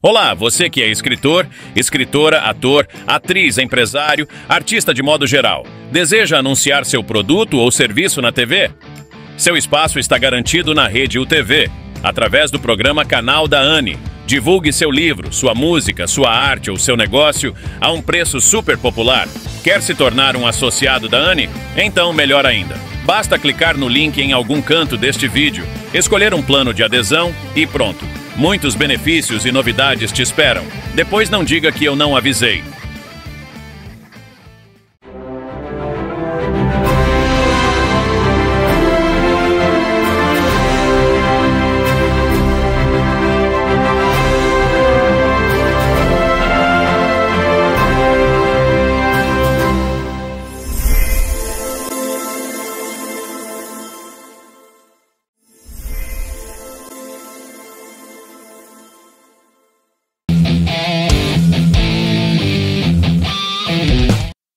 Olá, você que é escritor, escritora, ator, atriz, empresário, artista de modo geral. Deseja anunciar seu produto ou serviço na TV? Seu espaço está garantido na Rede UTV, através do programa Canal da ANI. Divulgue seu livro, sua música, sua arte ou seu negócio a um preço super popular. Quer se tornar um associado da ANI? Então, melhor ainda. Basta clicar no link em algum canto deste vídeo, escolher um plano de adesão e pronto. Muitos benefícios e novidades te esperam. Depois não diga que eu não avisei.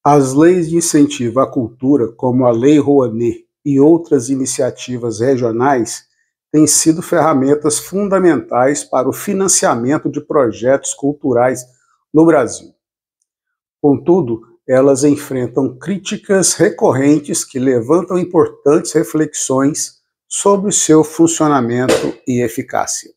As leis de incentivo à cultura, como a Lei Rouanet e outras iniciativas regionais, têm sido ferramentas fundamentais para o financiamento de projetos culturais no Brasil. Contudo, elas enfrentam críticas recorrentes que levantam importantes reflexões sobre seu funcionamento e eficácia.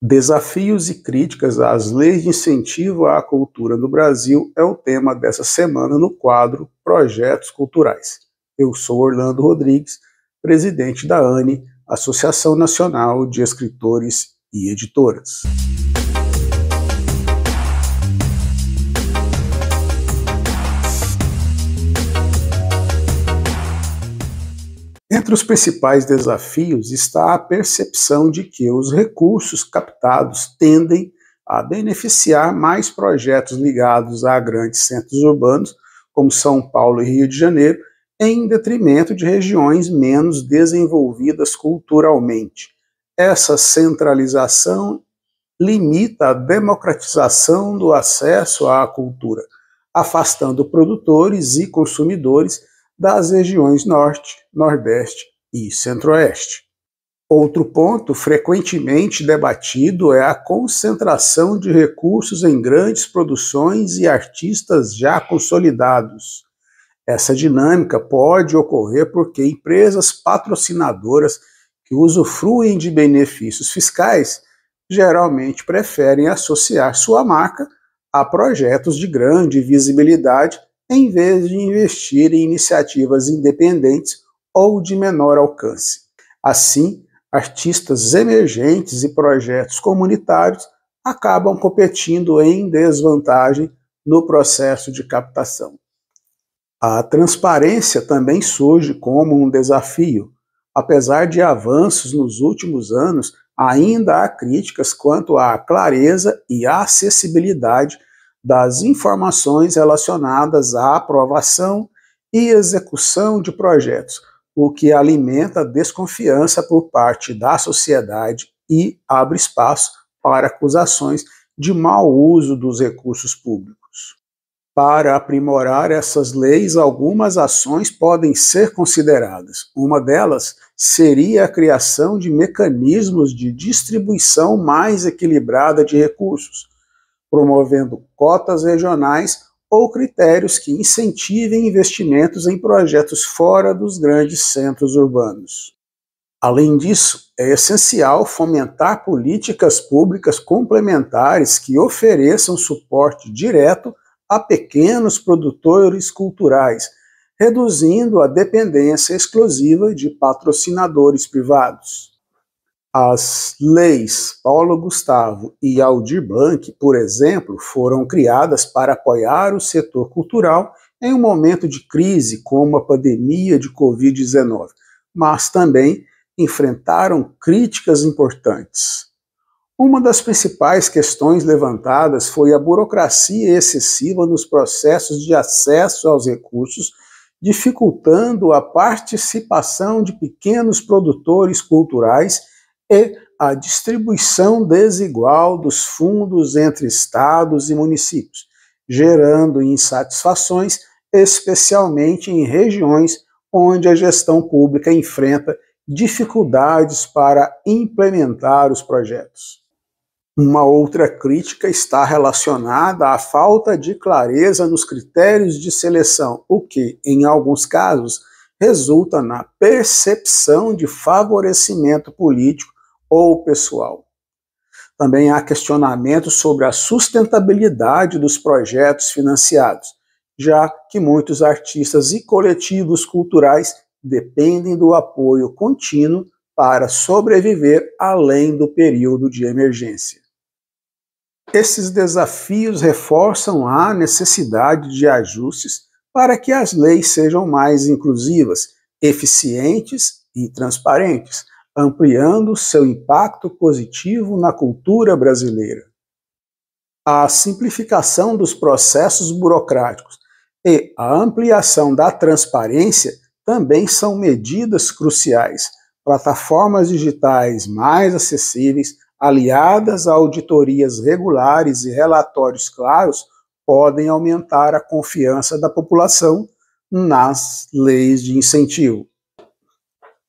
Desafios e críticas às leis de incentivo à cultura no Brasil é o tema dessa semana no quadro Projetos Culturais. Eu sou Orlando Rodrigues, presidente da ANI, Associação Nacional de Escritores e Editoras. Entre os principais desafios está a percepção de que os recursos captados tendem a beneficiar mais projetos ligados a grandes centros urbanos, como São Paulo e Rio de Janeiro, em detrimento de regiões menos desenvolvidas culturalmente. Essa centralização limita a democratização do acesso à cultura, afastando produtores e consumidores das regiões Norte, Nordeste e Centro-Oeste. Outro ponto frequentemente debatido é a concentração de recursos em grandes produções e artistas já consolidados. Essa dinâmica pode ocorrer porque empresas patrocinadoras que usufruem de benefícios fiscais geralmente preferem associar sua marca a projetos de grande visibilidade em vez de investir em iniciativas independentes ou de menor alcance. Assim, artistas emergentes e projetos comunitários acabam competindo em desvantagem no processo de captação. A transparência também surge como um desafio. Apesar de avanços nos últimos anos, ainda há críticas quanto à clareza e à acessibilidade das informações relacionadas à aprovação e execução de projetos, o que alimenta desconfiança por parte da sociedade e abre espaço para acusações de mau uso dos recursos públicos. Para aprimorar essas leis, algumas ações podem ser consideradas. Uma delas seria a criação de mecanismos de distribuição mais equilibrada de recursos, promovendo cotas regionais ou critérios que incentivem investimentos em projetos fora dos grandes centros urbanos. Além disso, é essencial fomentar políticas públicas complementares que ofereçam suporte direto a pequenos produtores culturais, reduzindo a dependência exclusiva de patrocinadores privados. As leis Paulo Gustavo e Aldir Blanc, por exemplo, foram criadas para apoiar o setor cultural em um momento de crise como a pandemia de Covid-19, mas também enfrentaram críticas importantes. Uma das principais questões levantadas foi a burocracia excessiva nos processos de acesso aos recursos, dificultando a participação de pequenos produtores culturais e a distribuição desigual dos fundos entre estados e municípios, gerando insatisfações, especialmente em regiões onde a gestão pública enfrenta dificuldades para implementar os projetos. Uma outra crítica está relacionada à falta de clareza nos critérios de seleção, o que, em alguns casos, resulta na percepção de favorecimento político ou pessoal. Também há questionamentos sobre a sustentabilidade dos projetos financiados, já que muitos artistas e coletivos culturais dependem do apoio contínuo para sobreviver além do período de emergência. Esses desafios reforçam a necessidade de ajustes para que as leis sejam mais inclusivas, eficientes e transparentes, ampliando seu impacto positivo na cultura brasileira. A simplificação dos processos burocráticos e a ampliação da transparência também são medidas cruciais. Plataformas digitais mais acessíveis, aliadas a auditorias regulares e relatórios claros, podem aumentar a confiança da população nas leis de incentivo.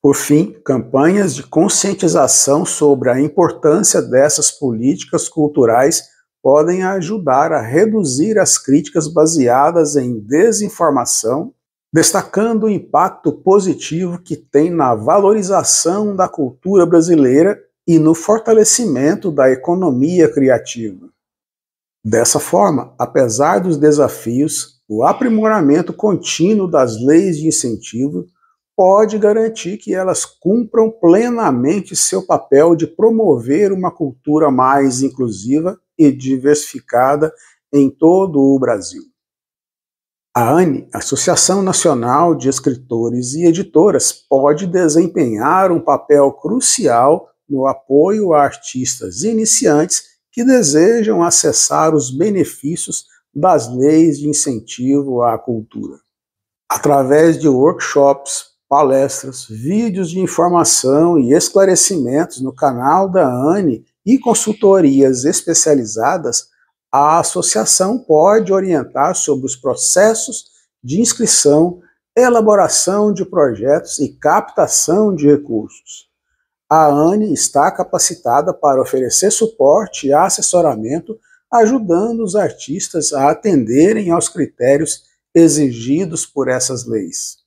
Por fim, campanhas de conscientização sobre a importância dessas políticas culturais podem ajudar a reduzir as críticas baseadas em desinformação, destacando o impacto positivo que tem na valorização da cultura brasileira e no fortalecimento da economia criativa. Dessa forma, apesar dos desafios, o aprimoramento contínuo das leis de incentivo pode garantir que elas cumpram plenamente seu papel de promover uma cultura mais inclusiva e diversificada em todo o Brasil. A ANE, Associação Nacional de Escritores e Editoras, pode desempenhar um papel crucial no apoio a artistas iniciantes que desejam acessar os benefícios das leis de incentivo à cultura. Através de workshops, palestras, vídeos de informação e esclarecimentos no canal da ANE e consultorias especializadas, a associação pode orientar sobre os processos de inscrição, elaboração de projetos e captação de recursos. A ANE está capacitada para oferecer suporte e assessoramento, ajudando os artistas a atenderem aos critérios exigidos por essas leis.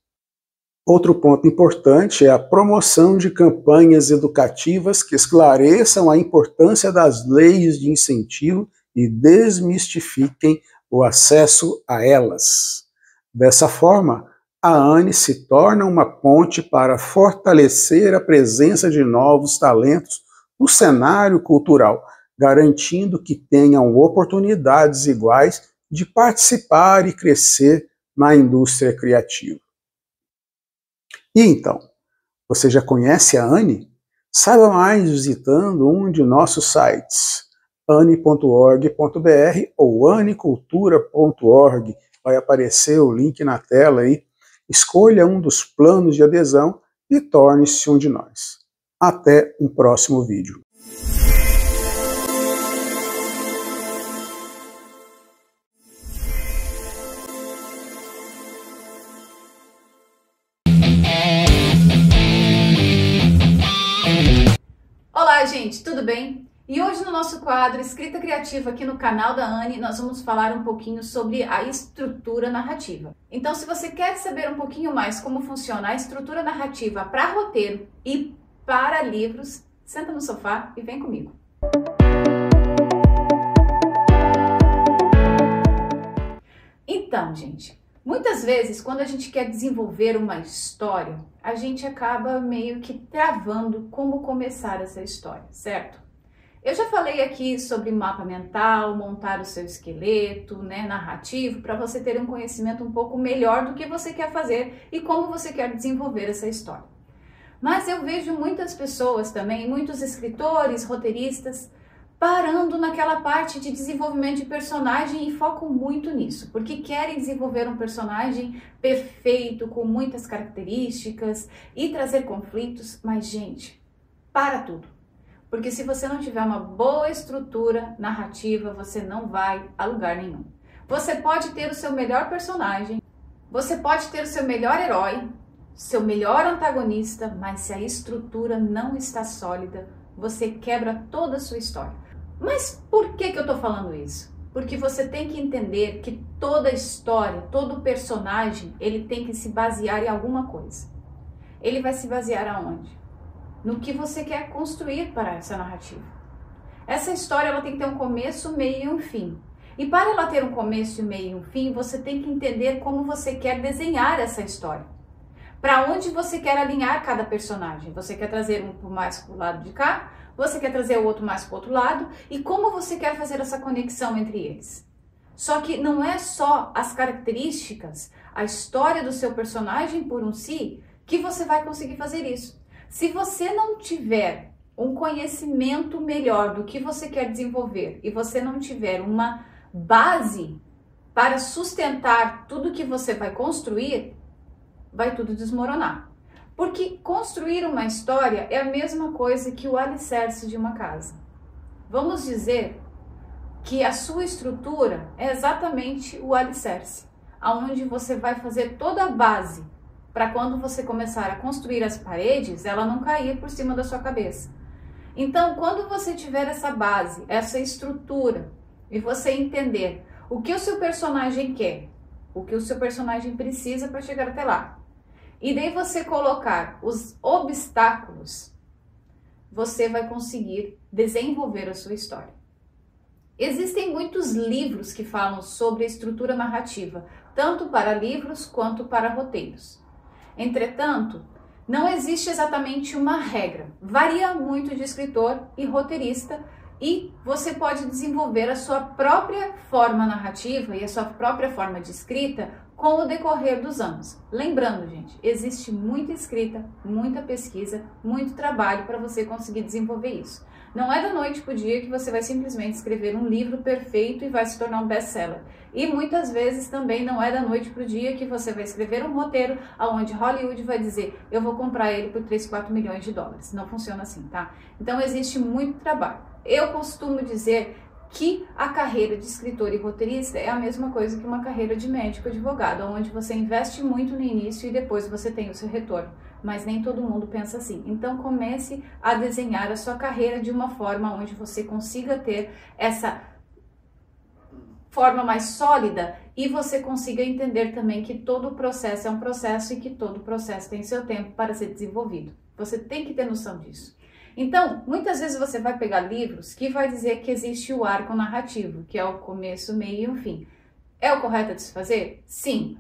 Outro ponto importante é a promoção de campanhas educativas que esclareçam a importância das leis de incentivo e desmistifiquem o acesso a elas. Dessa forma, a ANE se torna uma ponte para fortalecer a presença de novos talentos no cenário cultural, garantindo que tenham oportunidades iguais de participar e crescer na indústria criativa. E então, você já conhece a ANE? Saiba mais visitando um de nossos sites, ane.org.br ou anecultura.org. Vai aparecer o link na tela aí. Escolha um dos planos de adesão e torne-se um de nós. Até um próximo vídeo. Olá, gente, tudo bem? E hoje no nosso quadro Escrita Criativa aqui no canal da ANE, nós vamos falar um pouquinho sobre a estrutura narrativa. Então, se você quer saber um pouquinho mais como funciona a estrutura narrativa para roteiro e para livros, senta no sofá e vem comigo. Então, gente, muitas vezes quando a gente quer desenvolver uma história, a gente acaba meio que travando como começar essa história, certo? Eu já falei aqui sobre mapa mental, montar o seu esqueleto, narrativo, para você ter um conhecimento um pouco melhor do que você quer fazer e como você quer desenvolver essa história. Mas eu vejo muitas pessoas também, muitos escritores, roteiristas, parando naquela parte de desenvolvimento de personagem e focam muito nisso, porque querem desenvolver um personagem perfeito, com muitas características e trazer conflitos, mas gente, para tudo. Porque se você não tiver uma boa estrutura narrativa, você não vai a lugar nenhum. Você pode ter o seu melhor personagem, você pode ter o seu melhor herói, seu melhor antagonista, mas se a estrutura não está sólida, você quebra toda a sua história. Mas por que eu tô falando isso? Porque você tem que entender que toda história, todo personagem, ele tem que se basear em alguma coisa. Ele vai se basear aonde? No que você quer construir para essa narrativa. Essa história ela tem que ter um começo, meio e um fim. E para ela ter um começo, meio e um fim, você tem que entender como você quer desenhar essa história. Para onde você quer alinhar cada personagem. Você quer trazer um mais para o lado de cá, você quer trazer o outro mais para o outro lado, e como você quer fazer essa conexão entre eles. Só que não é só as características, a história do seu personagem por um si, que você vai conseguir fazer isso. Se você não tiver um conhecimento melhor do que você quer desenvolver e você não tiver uma base para sustentar tudo que você vai construir, vai tudo desmoronar. Porque construir uma história é a mesma coisa que o alicerce de uma casa. Vamos dizer que a sua estrutura é exatamente o alicerce, aonde você vai fazer toda a base para quando você começar a construir as paredes, ela não cair por cima da sua cabeça. Então, quando você tiver essa base, essa estrutura, e você entender o que o seu personagem quer, o que o seu personagem precisa para chegar até lá, e daí você colocar os obstáculos, você vai conseguir desenvolver a sua história. Existem muitos livros que falam sobre a estrutura narrativa, tanto para livros quanto para roteiros. Entretanto, não existe exatamente uma regra. Varia muito de escritor e roteirista, e você pode desenvolver a sua própria forma narrativa e a sua própria forma de escrita com o decorrer dos anos. Lembrando, gente, existe muita escrita, muita pesquisa, muito trabalho para você conseguir desenvolver isso. Não é da noite para o dia que você vai simplesmente escrever um livro perfeito e vai se tornar um best-seller. E muitas vezes também não é da noite para o dia que você vai escrever um roteiro onde Hollywood vai dizer, eu vou comprar ele por 3, 4 milhões de dólares. Não funciona assim, tá? Então existe muito trabalho. Eu costumo dizer que a carreira de escritor e roteirista é a mesma coisa que uma carreira de médico e advogado, onde você investe muito no início e depois você tem o seu retorno. Mas nem todo mundo pensa assim. Então comece a desenhar a sua carreira de uma forma onde você consiga ter essa forma mais sólida e você consiga entender também que todo o processo é um processo e que todo processo tem seu tempo para ser desenvolvido. Você tem que ter noção disso. Então, muitas vezes você vai pegar livros que vai dizer que existe o arco narrativo, que é o começo, meio e o fim. É o correto de se fazer? Sim.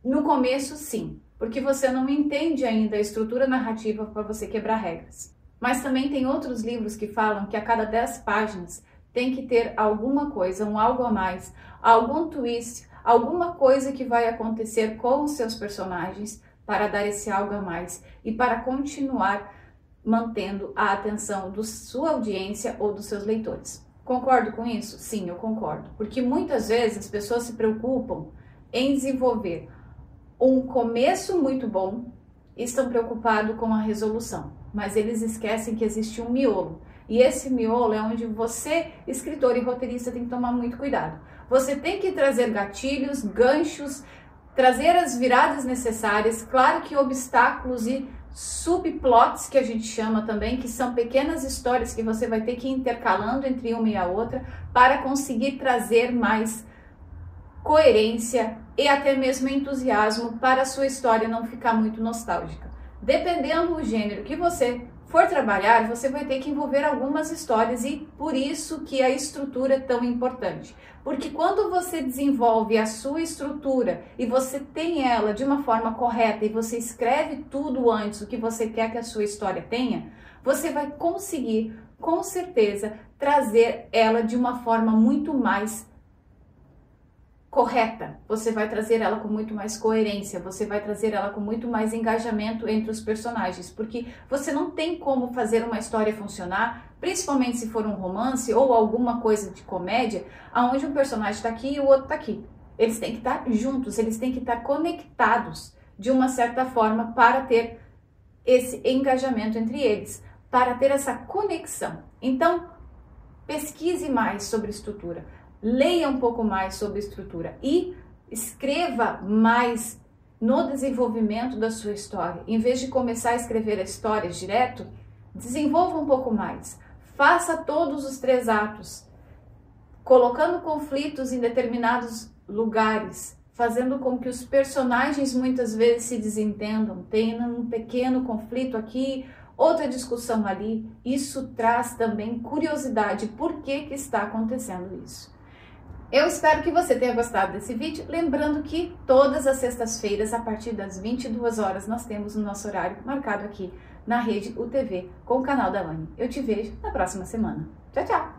No começo, sim. Porque você não entende ainda a estrutura narrativa para você quebrar regras. Mas também tem outros livros que falam que a cada 10 páginas tem que ter alguma coisa, um algo a mais, algum twist, alguma coisa que vai acontecer com os seus personagens para dar esse algo a mais e para continuar mantendo a atenção da sua audiência ou dos seus leitores. Concordo com isso? Sim, eu concordo. Porque muitas vezes as pessoas se preocupam em desenvolver um começo muito bom e estão preocupados com a resolução. Mas eles esquecem que existe um miolo. E esse miolo é onde você, escritor e roteirista, tem que tomar muito cuidado. Você tem que trazer gatilhos, ganchos, trazer as viradas necessárias. Claro que obstáculos e subplots, que a gente chama também, que são pequenas histórias que você vai ter que ir intercalando entre uma e a outra para conseguir trazer mais coerência e até mesmo entusiasmo para a sua história não ficar muito nostálgica. Dependendo do gênero que você for trabalhar, você vai ter que envolver algumas histórias e por isso que a estrutura é tão importante. Porque quando você desenvolve a sua estrutura e você tem ela de uma forma correta e você escreve tudo antes o que você quer que a sua história tenha, você vai conseguir, com certeza, trazer ela de uma forma muito mais correta, você vai trazer ela com muito mais coerência, você vai trazer ela com muito mais engajamento entre os personagens, porque você não tem como fazer uma história funcionar, principalmente se for um romance ou alguma coisa de comédia, onde um personagem está aqui e o outro está aqui. Eles têm que estar juntos, eles têm que estar conectados de uma certa forma para ter esse engajamento entre eles, para ter essa conexão. Então, pesquise mais sobre estrutura. Leia um pouco mais sobre estrutura e escreva mais no desenvolvimento da sua história. Em vez de começar a escrever histórias direto, desenvolva um pouco mais. faça todos os 3 atos, colocando conflitos em determinados lugares, fazendo com que os personagens muitas vezes se desentendam, tenham um pequeno conflito aqui, outra discussão ali. Isso traz também curiosidade, por que que está acontecendo isso. Eu espero que você tenha gostado desse vídeo, lembrando que todas as sextas-feiras, a partir das 22 horas, nós temos o nosso horário marcado aqui na rede UTV com o canal da Anne. Eu te vejo na próxima semana. Tchau, tchau!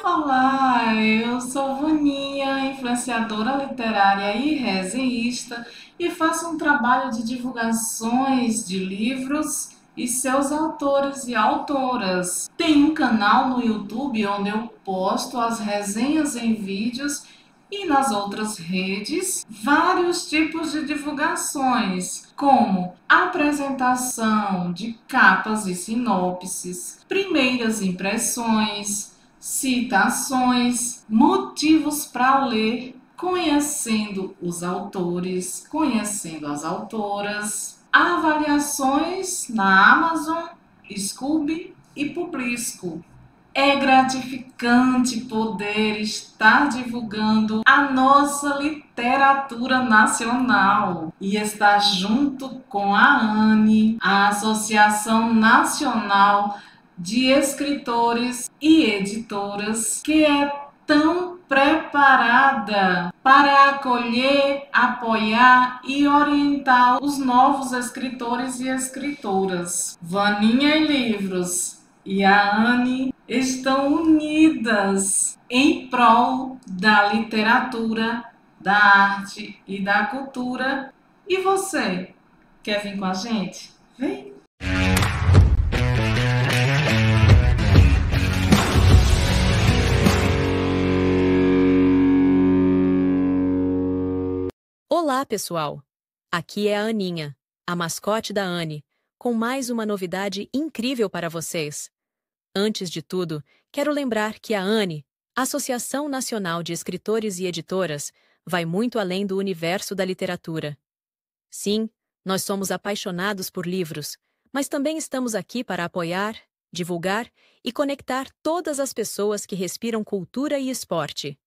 Olá, eu sou Vaninha, influenciadora literária e resenhista, e faço um trabalho de divulgações de livros e seus autores e autoras. Tem um canal no YouTube onde eu posto as resenhas em vídeos e nas outras redes vários tipos de divulgações, como apresentação de capas e sinopses, primeiras impressões, citações, motivos para ler, conhecendo os autores, conhecendo as autoras, avaliações na Amazon, Scoob e Publisco. É gratificante poder estar divulgando a nossa literatura nacional e estar junto com a ANE, a Associação Nacional de Escritores e Editoras, que é tão preparada para acolher, apoiar e orientar os novos escritores e escritoras. Vaninha e Livros e a ANE estão unidas em prol da literatura, da arte e da cultura. E você, quer vir com a gente? Vem! Olá, pessoal! Aqui é a Aninha, a mascote da Anne, com mais uma novidade incrível para vocês. Antes de tudo, quero lembrar que a ANE, Associação Nacional de Escritores e Editoras, vai muito além do universo da literatura. Sim, nós somos apaixonados por livros, mas também estamos aqui para apoiar, divulgar e conectar todas as pessoas que respiram cultura e esporte.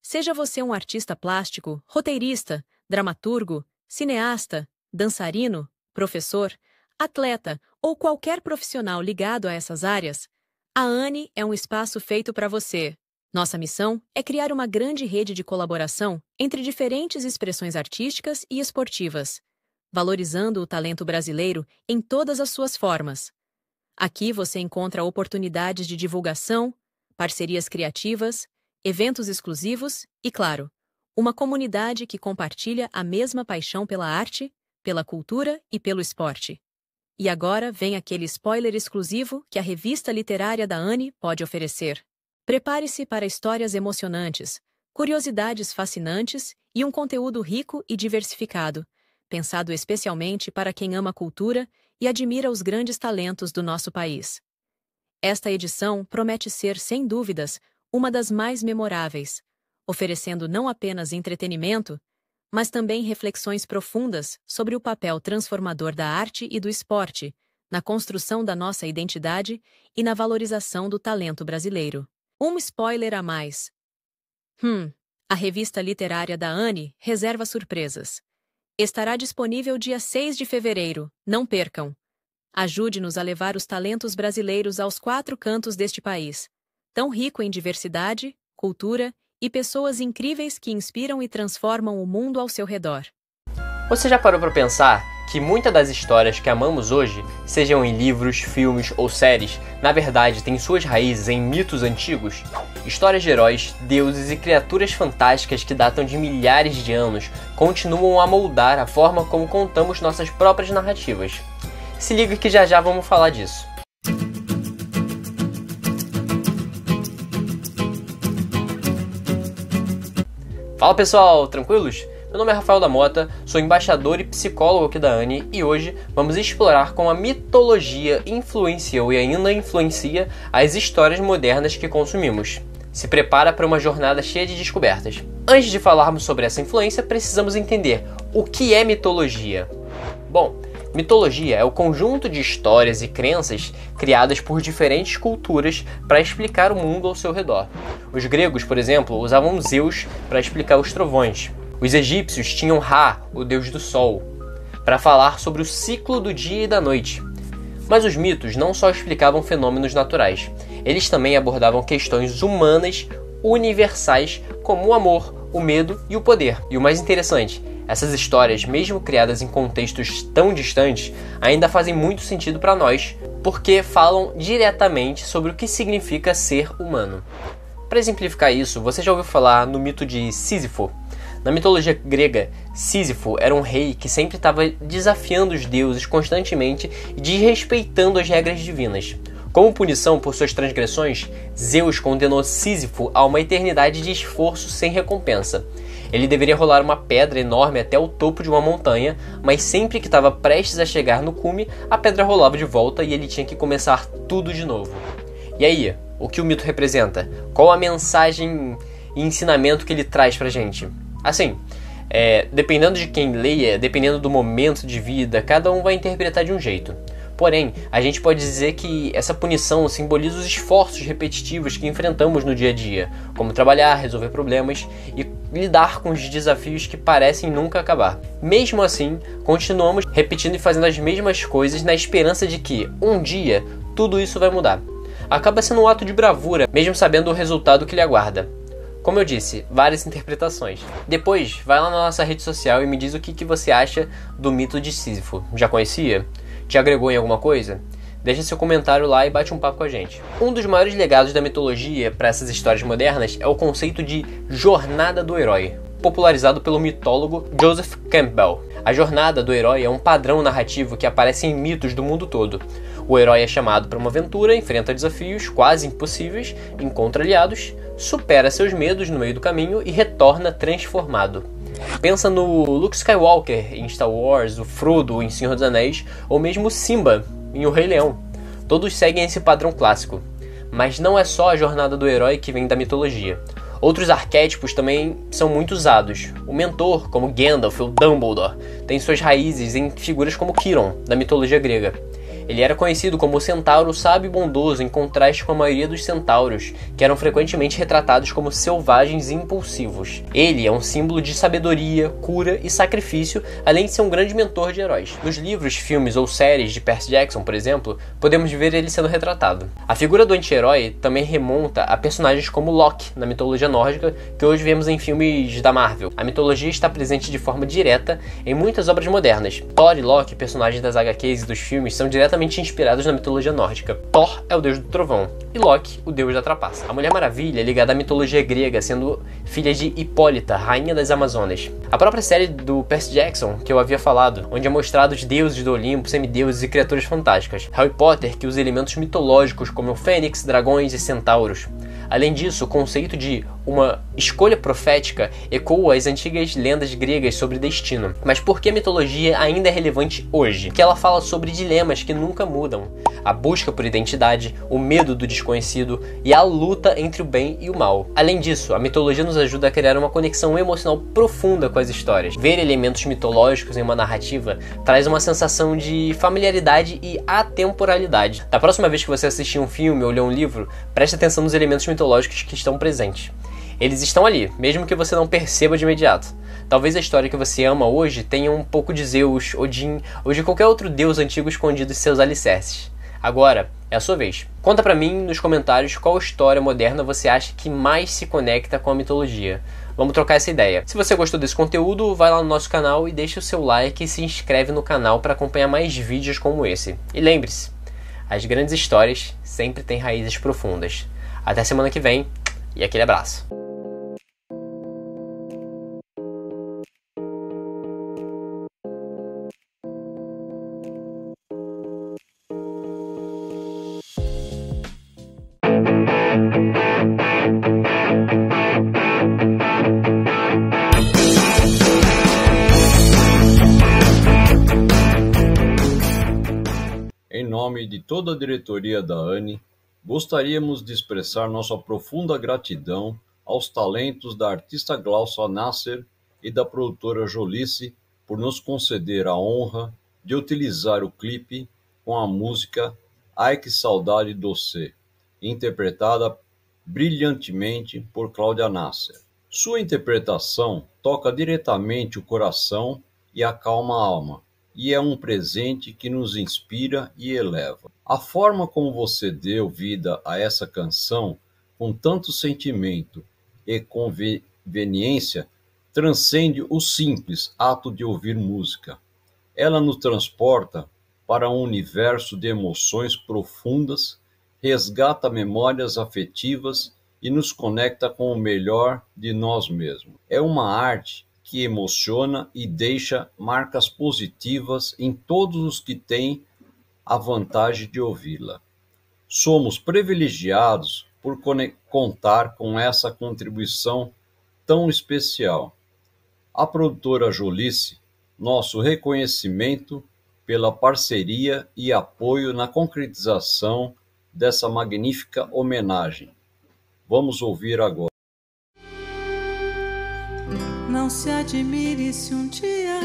Seja você um artista plástico, roteirista, dramaturgo, cineasta, dançarino, professor, atleta ou qualquer profissional ligado a essas áreas, a ANE é um espaço feito para você. Nossa missão é criar uma grande rede de colaboração entre diferentes expressões artísticas e esportivas, valorizando o talento brasileiro em todas as suas formas. Aqui você encontra oportunidades de divulgação, parcerias criativas, eventos exclusivos e, claro, uma comunidade que compartilha a mesma paixão pela arte, pela cultura e pelo esporte. E agora vem aquele spoiler exclusivo que a revista literária da ANE pode oferecer. Prepare-se para histórias emocionantes, curiosidades fascinantes e um conteúdo rico e diversificado, pensado especialmente para quem ama cultura e admira os grandes talentos do nosso país. Esta edição promete ser, sem dúvidas, uma das mais memoráveis, oferecendo não apenas entretenimento, mas também reflexões profundas sobre o papel transformador da arte e do esporte na construção da nossa identidade e na valorização do talento brasileiro. Um spoiler a mais. A revista literária da ANE reserva surpresas. Estará disponível dia 6 de fevereiro, não percam! Ajude-nos a levar os talentos brasileiros aos 4 cantos deste país, tão rico em diversidade, cultura e pessoas incríveis que inspiram e transformam o mundo ao seu redor. Você já parou para pensar que muitas das histórias que amamos hoje, sejam em livros, filmes ou séries, na verdade têm suas raízes em mitos antigos? Histórias de heróis, deuses e criaturas fantásticas que datam de milhares de anos continuam a moldar a forma como contamos nossas próprias narrativas. Se liga que já já vamos falar disso. Fala pessoal, tranquilos? Meu nome é Rafael da Mota, sou embaixador e psicólogo aqui da ANE e hoje vamos explorar como a mitologia influenciou e ainda influencia as histórias modernas que consumimos. Se prepara para uma jornada cheia de descobertas. Antes de falarmos sobre essa influência, precisamos entender o que é mitologia. Bom, Mitologia é o conjunto de histórias e crenças criadas por diferentes culturas para explicar o mundo ao seu redor. Os gregos, por exemplo, usavam Zeus para explicar os trovões. Os egípcios tinham Ra, o deus do sol, para falar sobre o ciclo do dia e da noite. Mas os mitos não só explicavam fenômenos naturais, eles também abordavam questões humanas universais como o amor, o medo e o poder. E o mais interessante, essas histórias, mesmo criadas em contextos tão distantes, ainda fazem muito sentido para nós, porque falam diretamente sobre o que significa ser humano. Para exemplificar isso, você já ouviu falar no mito de Sísifo? Na mitologia grega, Sísifo era um rei que sempre estava desafiando os deuses constantemente e desrespeitando as regras divinas. Como punição por suas transgressões, Zeus condenou Sísifo a uma eternidade de esforço sem recompensa. Ele deveria rolar uma pedra enorme até o topo de uma montanha, mas sempre que estava prestes a chegar no cume, a pedra rolava de volta e ele tinha que começar tudo de novo. E aí, o que o mito representa? Qual a mensagem e ensinamento que ele traz pra gente? Assim, dependendo de quem leia, dependendo do momento de vida, cada um vai interpretar de um jeito. Porém, a gente pode dizer que essa punição simboliza os esforços repetitivos que enfrentamos no dia a dia, como trabalhar, resolver problemas e lidar com os desafios que parecem nunca acabar. Mesmo assim, continuamos repetindo e fazendo as mesmas coisas na esperança de que, um dia, tudo isso vai mudar. Acaba sendo um ato de bravura, mesmo sabendo o resultado que lhe aguarda. Como eu disse, várias interpretações. Depois, vai lá na nossa rede social e me diz o que você acha do mito de Sísifo. Já conhecia? Te agregou em alguma coisa? Deixa seu comentário lá e bate um papo com a gente. Um dos maiores legados da mitologia para essas histórias modernas é o conceito de jornada do herói, popularizado pelo mitólogo Joseph Campbell. A jornada do herói é um padrão narrativo que aparece em mitos do mundo todo. O herói é chamado para uma aventura, enfrenta desafios quase impossíveis, encontra aliados, supera seus medos no meio do caminho e retorna transformado. Pensa no Luke Skywalker em Star Wars, o Frodo em Senhor dos Anéis, ou mesmo Simba em O Rei Leão. Todos seguem esse padrão clássico. Mas não é só a jornada do herói que vem da mitologia. Outros arquétipos também são muito usados. O mentor, como Gandalf ou Dumbledore, tem suas raízes em figuras como Chiron, da mitologia grega. Ele era conhecido como o centauro sábio e bondoso, em contraste com a maioria dos centauros, que eram frequentemente retratados como selvagens e impulsivos. Ele é um símbolo de sabedoria, cura e sacrifício, além de ser um grande mentor de heróis. Nos livros, filmes ou séries de Percy Jackson, por exemplo, podemos ver ele sendo retratado. A figura do anti-herói também remonta a personagens como Loki, na mitologia nórdica, que hoje vemos em filmes da Marvel. A mitologia está presente de forma direta em muitas obras modernas. Thor e Loki, personagens das HQs e dos filmes, são diretamente inspirados na mitologia nórdica. Thor é o deus do trovão e Loki, o deus da trapaça. A Mulher Maravilha é ligada à mitologia grega, sendo filha de Hipólita, rainha das Amazonas. A própria série do Percy Jackson, que eu havia falado, onde é mostrado os deuses do Olimpo, semideuses e criaturas fantásticas. Harry Potter, que usa elementos mitológicos como o fênix, dragões e centauros. Além disso, o conceito de uma escolha profética ecoa as antigas lendas gregas sobre destino. Mas por que a mitologia ainda é relevante hoje? Porque ela fala sobre dilemas que nunca mudam. A busca por identidade, o medo do desconhecido e a luta entre o bem e o mal. Além disso, a mitologia nos ajuda a criar uma conexão emocional profunda com as histórias. Ver elementos mitológicos em uma narrativa traz uma sensação de familiaridade e atemporalidade. Da próxima vez que você assistir um filme ou ler um livro, preste atenção nos elementos mitológicos que estão presentes. Eles estão ali, mesmo que você não perceba de imediato. Talvez a história que você ama hoje tenha um pouco de Zeus, Odin ou de qualquer outro deus antigo escondido em seus alicerces. Agora, é a sua vez. Conta pra mim nos comentários qual história moderna você acha que mais se conecta com a mitologia. Vamos trocar essa ideia. Se você gostou desse conteúdo, vai lá no nosso canal e deixa o seu like e se inscreve no canal para acompanhar mais vídeos como esse. E lembre-se, as grandes histórias sempre têm raízes profundas. Até semana que vem e aquele abraço. Em nome de toda a diretoria da ANI, gostaríamos de expressar nossa profunda gratidão aos talentos da artista Glaucia Nasser e da produtora Jolice por nos conceder a honra de utilizar o clipe com a música Ai Que Saudade Doce, interpretada brilhantemente por Cláudia Nasser. Sua interpretação toca diretamente o coração e acalma a alma, e é um presente que nos inspira e eleva. A forma como você deu vida a essa canção, com tanto sentimento e conveniência, transcende o simples ato de ouvir música. Ela nos transporta para um universo de emoções profundas, resgata memórias afetivas e nos conecta com o melhor de nós mesmos. É uma arte que emociona e deixa marcas positivas em todos os que têm a vantagem de ouvi-la. Somos privilegiados por contar com essa contribuição tão especial. À produtora Jolice, nosso reconhecimento pela parceria e apoio na concretização dessa magnífica homenagem. Vamos ouvir agora. Não se admire se um dia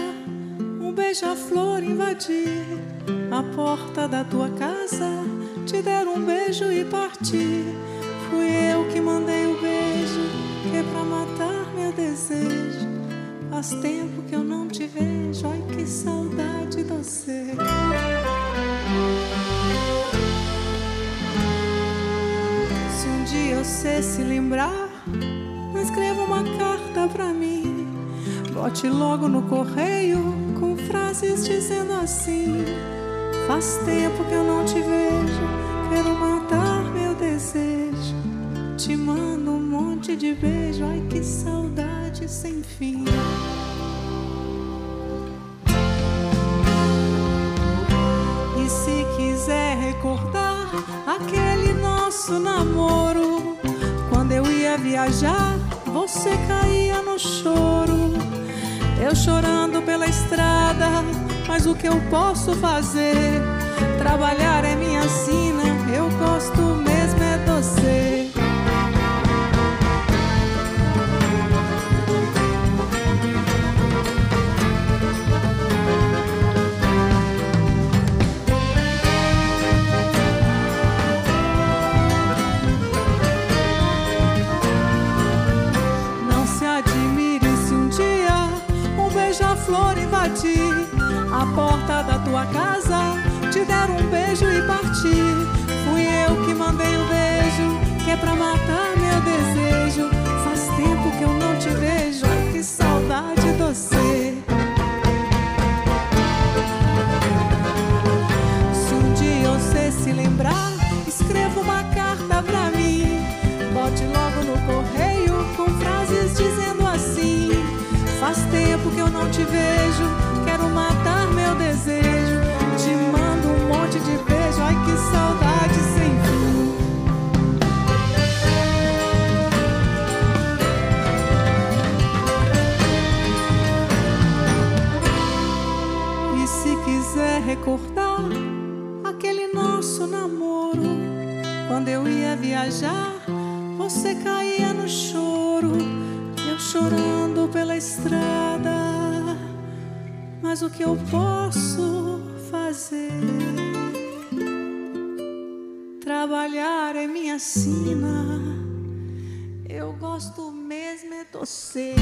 um beija-flor invadir a porta da tua casa, te der um beijo e partir. Fui eu que mandei o beijo, que é pra matar meu desejo. Faz tempo que eu não te vejo, ai que saudade doce. Se um dia você se lembrar, escreva uma carta pra mim. Bote logo no correio com frases dizendo assim: faz tempo que eu não te vejo, quero matar meu desejo. Te mando um monte de beijo, ai que saudade sem fim. E se quiser recordar aquele nosso namoro, quando eu ia viajar, você caía no choro. Eu chorando pela estrada, mas o que eu posso fazer? Trabalhar é minha sina, eu gosto mesmo é doce. Flor invadir a porta da tua casa, te der um beijo e partir. Fui eu que mandei o beijo, que é pra matar meu desejo. Faz tempo que eu não te vejo, ai que saudade doce. Se um dia você se lembrar, escreva uma carta pra mim. Bote logo no correio com frases dizendo assim: faz tempo que eu não te vejo, quero matar meu desejo. Te mando um monte de beijo, ai que saudade sem fim. E se quiser recordar aquele nosso namoro, quando eu ia viajar, você caía no choro. Eu chorando pela estrada, mas o que eu posso fazer? Trabalhar é minha sina, eu gosto mesmo é doce.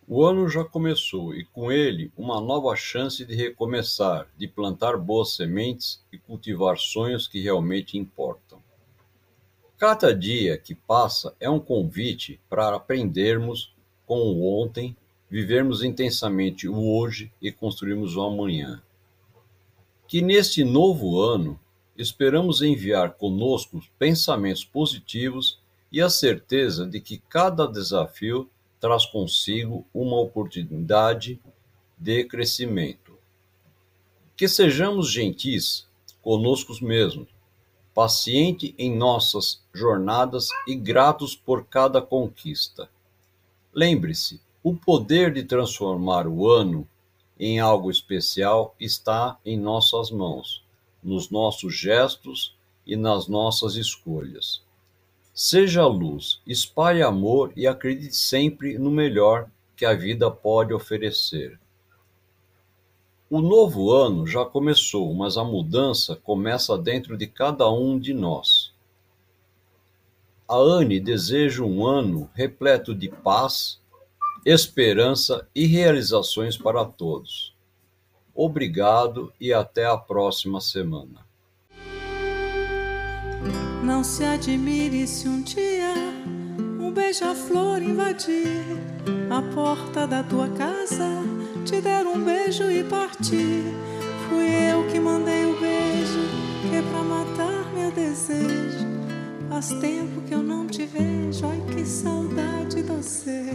O ano já começou e com ele uma nova chance de recomeçar, de plantar boas sementes e cultivar sonhos que realmente importam. Cada dia que passa é um convite para aprendermos com o ontem, vivermos intensamente o hoje e construirmos o amanhã. Que neste novo ano esperamos enviar conosco pensamentos positivos e a certeza de que cada desafio traz consigo uma oportunidade de crescimento. Que sejamos gentis conosco mesmos, pacientes em nossas jornadas e gratos por cada conquista. Lembre-se, o poder de transformar o ano em algo especial está em nossas mãos, nos nossos gestos e nas nossas escolhas. Seja luz, espalhe amor e acredite sempre no melhor que a vida pode oferecer. O novo ano já começou, mas a mudança começa dentro de cada um de nós. A Anne deseja um ano repleto de paz, esperança e realizações para todos. Obrigado e até a próxima semana. Não se admire se um dia um beija-flor invadir a porta da tua casa, te der um beijo e partir. Fui eu que mandei o beijo, que é pra matar meu desejo. Faz tempo que eu não te vejo, ai que saudade de você.